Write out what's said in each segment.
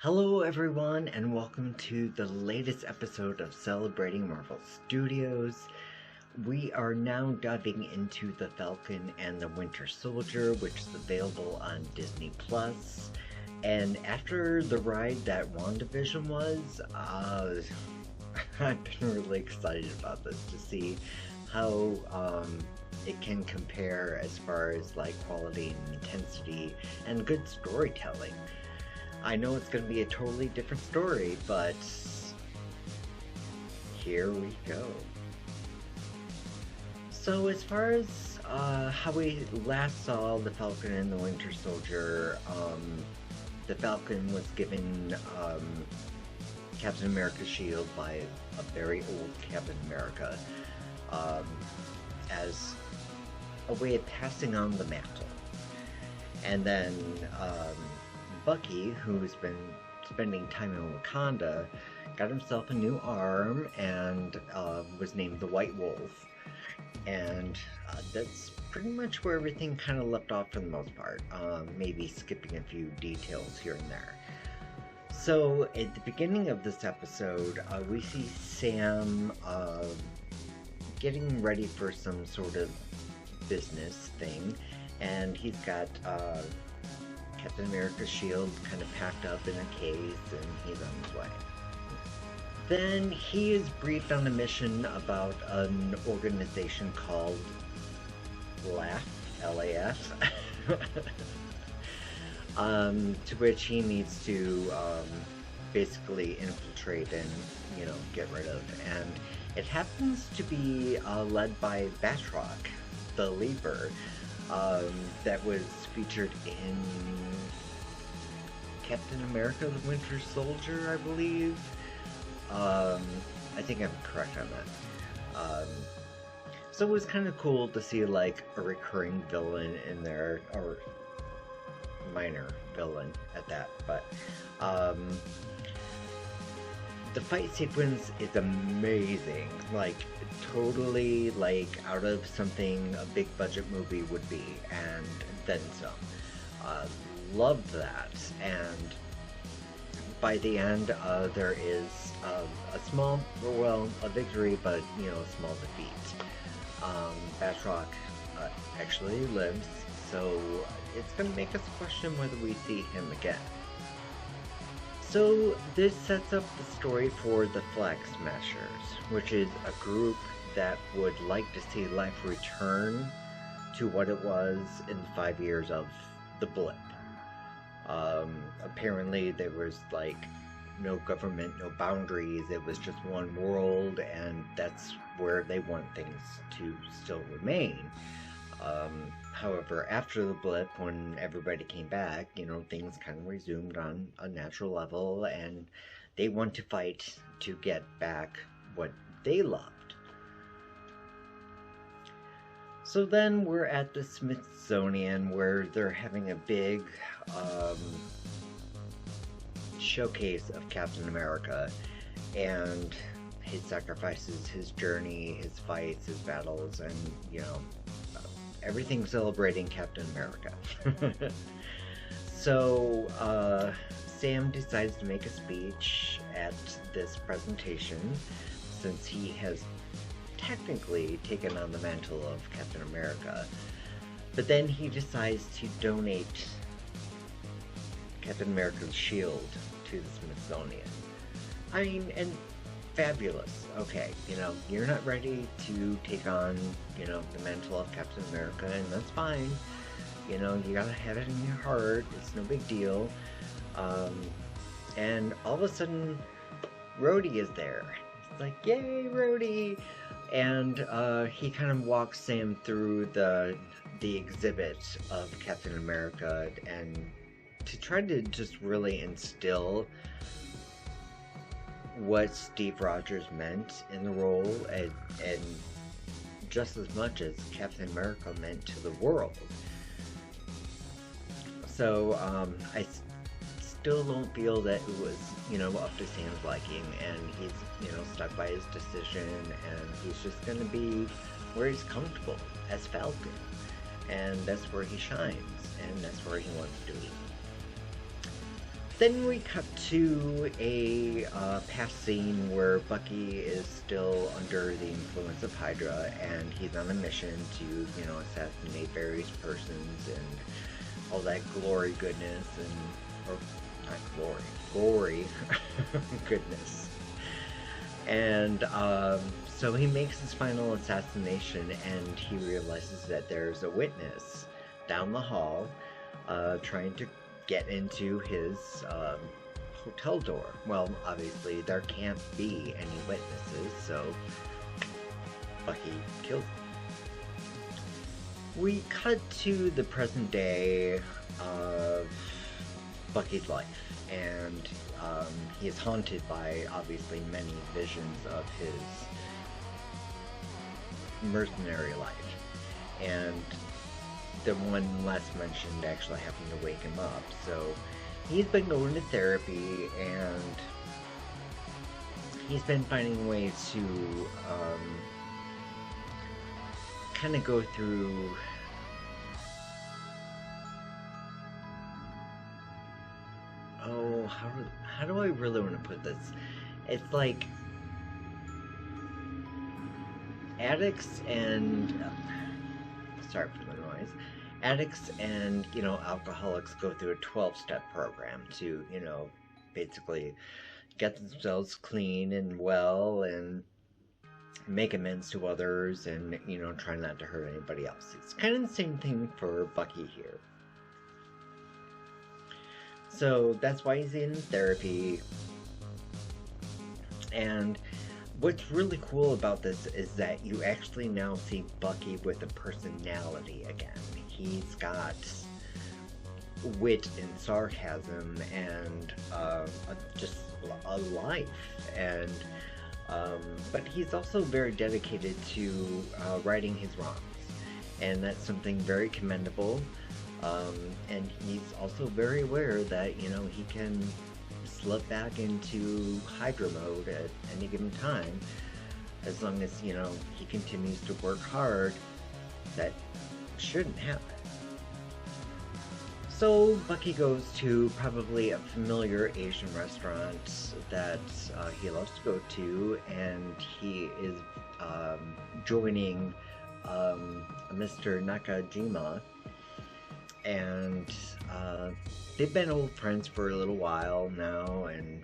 Hello, everyone, and welcome to the latest episode of Celebrating Marvel Studios. We are now diving into The Falcon and the Winter Soldier, which is available on Disney Plus. And after the ride that WandaVision was, I've been really excited about this to see how it can compare as far as like quality and intensity and good storytelling. I know it's going to be a totally different story, but here we go. So as far as how we last saw the Falcon and the Winter Soldier, the Falcon was given Captain America's shield by a very old Captain America as a way of passing on the mantle. And then Bucky, who's been spending time in Wakanda, got himself a new arm and was named the White Wolf. And that's pretty much where everything kind of left off for the most part, maybe skipping a few details here and there. So at the beginning of this episode, we see Sam getting ready for some sort of business thing, and he's got Captain America's shield kind of packed up in a case, and he's on his way. Then he is briefed on a mission about an organization called LAF, L-A-F, to which he needs to basically infiltrate and, get rid of. And it happens to be led by Batroc, the Leaper, that was featured in Captain America the Winter Soldier, I believe. I think I'm correct on that. So it was kind of cool to see like a recurring villain in there, or minor villain at that, but the fight sequence is amazing, like totally like out of something a big budget movie would be, and then some. Loved that, and by the end there is a victory, but a small defeat. Batroc actually lives, so it's going to make us question whether we see him again. So this sets up the story for the Flag Smashers, which is a group that would like to see life return to what it was in the 5 years of the blip. Apparently there was like no government, no boundaries, it was just one world, and that's where they want things to still remain. However, after the blip, when everybody came back, things kind of resumed on a natural level, and they want to fight to get back what they loved. So then we're at the Smithsonian, where they're having a big showcase of Captain America, and his sacrifices, his journey, his fights, his battles, and everything celebrating Captain America. So Sam decides to make a speech at this presentation, since he has technically taken on the mantle of Captain America, but then he decides to donate Captain America's shield to the Smithsonian. I mean, and fabulous. Okay, you're not ready to take on, the mantle of Captain America, and that's fine. You gotta have it in your heart. It's no big deal. And all of a sudden, Rhodey is there. It's like, yay, Rhodey! And he kind of walks Sam through the exhibit of Captain America, and to try to just really instill what Steve Rogers meant in the role, and just as much as Captain America meant to the world. So I still don't feel that it was up to Sam's liking, and he's stuck by his decision, and he's just going to be where he's comfortable as Falcon, and that's where he shines, and that's where he wants to be. Then we cut to a past scene where Bucky is still under the influence of Hydra, and he's on a mission to, assassinate various persons and all that glory goodness, or not glory, gory goodness. And so he makes his final assassination, and he realizes that there's a witness down the hall trying to get into his hotel door. Well, obviously, there can't be any witnesses, so Bucky kills him. We cut to the present day of Bucky's life, and he is haunted by, obviously, many visions of his mercenary life. And the one last mentioned actually happened to wake him up. So he's been going to therapy, and he's been finding ways to kind of go through how do I really want to put this? It's like addicts and sorry for the noise. Addicts and, alcoholics go through a 12-step program to, basically get themselves clean and well and make amends to others and, try not to hurt anybody else. It's kind of the same thing for Bucky here. So that's why he's in therapy. And what's really cool about this is that you actually now see Bucky with a personality again. He's got wit and sarcasm and just a life. And but he's also very dedicated to righting his wrongs. And that's something very commendable. And he's also very aware that, he can slip back into Hydra mode at any given time. As long as, he continues to work hard, that shouldn't happen. So Bucky goes to probably a familiar Asian restaurant that he loves to go to, and he is joining Mr. Nakajima, and they've been old friends for a little while now, and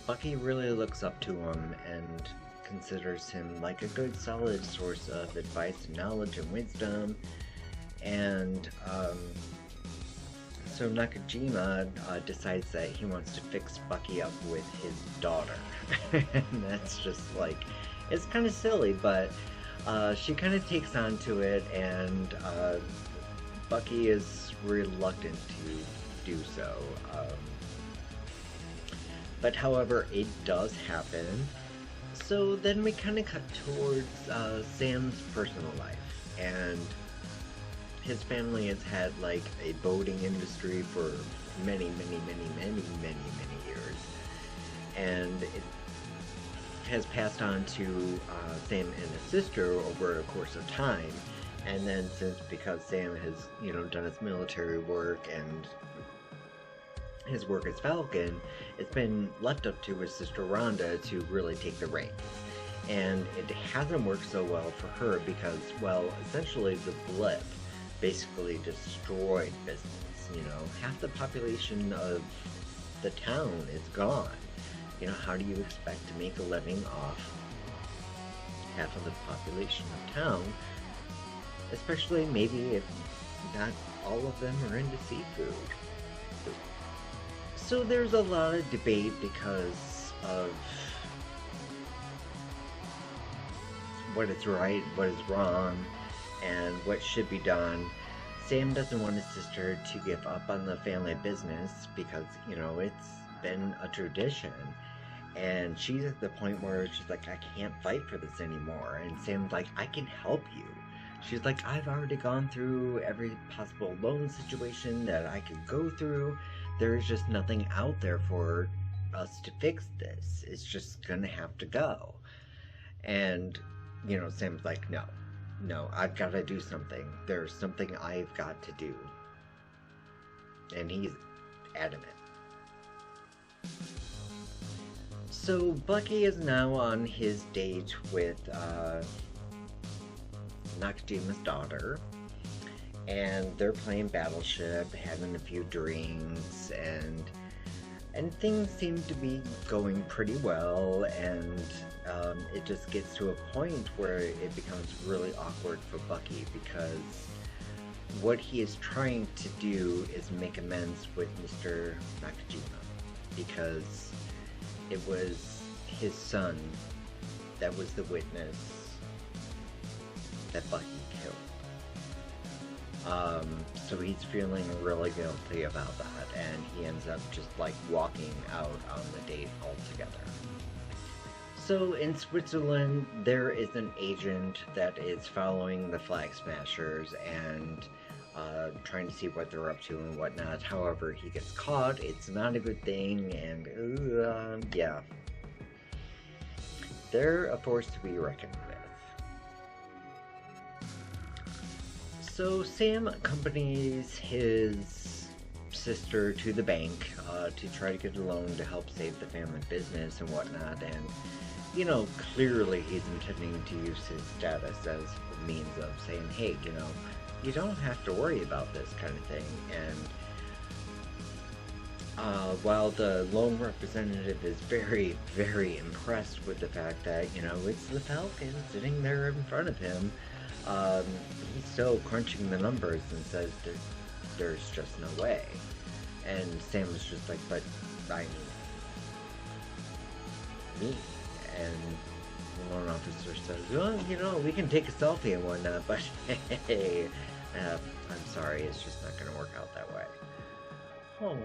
Bucky really looks up to him and considers him like a good solid source of advice, knowledge, and wisdom. And so Nakajima decides that he wants to fix Bucky up with his daughter. And that's just like, it's kind of silly, but she kind of takes on to it, and Bucky is reluctant to do so. But however, it does happen. So then we kind of cut towards Sam's personal life, and his family has had like a boating industry for many years, and it has passed on to Sam and his sister over a course of time. And then because Sam has, done his military work and his work as Falcon, it's been left up to his sister Rhonda to really take the reins. And it hasn't worked so well for her because, well, essentially the blip basically destroyed business. Half the population of the town is gone. How do you expect to make a living off half of the population of town? Especially maybe if not all of them are into seafood. So there's a lot of debate because of what is right, what is wrong, and what should be done. Sam doesn't want his sister to give up on the family business because, it's been a tradition. And she's at the point where she's like, I can't fight for this anymore. And Sam's like, I can help you. She's like, I've already gone through every possible loan situation that I could go through. There's just nothing out there for us to fix this. It's just gonna have to go. And, Sam's like, no, I've got to do something. There's something I've got to do. and he's adamant. So Bucky is now on his date with Nakajima's daughter, and they're playing Battleship, having a few drinks, and things seem to be going pretty well, and it just gets to a point where it becomes really awkward for Bucky, because what he is trying to do is make amends with Mr. Nakajima, because it was his son that was the witness that Bucky killed. So he's feeling really guilty about that, and he ends up just like walking out on the date altogether. So in Switzerland, there is an agent that is following the Flag Smashers and trying to see what they're up to and whatnot. However, he gets caught. It's not a good thing, and yeah. They're a force to be reckoned with. So Sam accompanies his sister to the bank to try to get a loan to help save the family business and whatnot, and you know, clearly he's intending to use his status as a means of saying, hey, you know, you don't have to worry about this kind of thing. And while the loan representative is very, very impressed with the fact that, you know, it's the Falcon sitting there in front of him, he's still crunching the numbers and says that there's just no way. And Sam was just like, but I mean, me. And the loan officer says, well, you know, we can take a selfie and whatnot, but hey, I'm sorry, it's just not going to work out that way. Oh.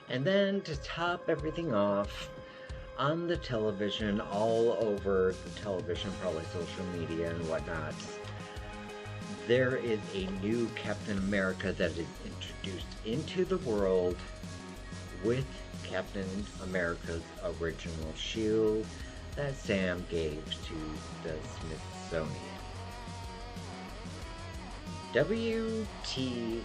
And then to top everything off, on the television, all over the television, probably social media and whatnot, there is a new Captain America that is introduced into the world with Captain America's original shield that Sam gave to the Smithsonian. WTF.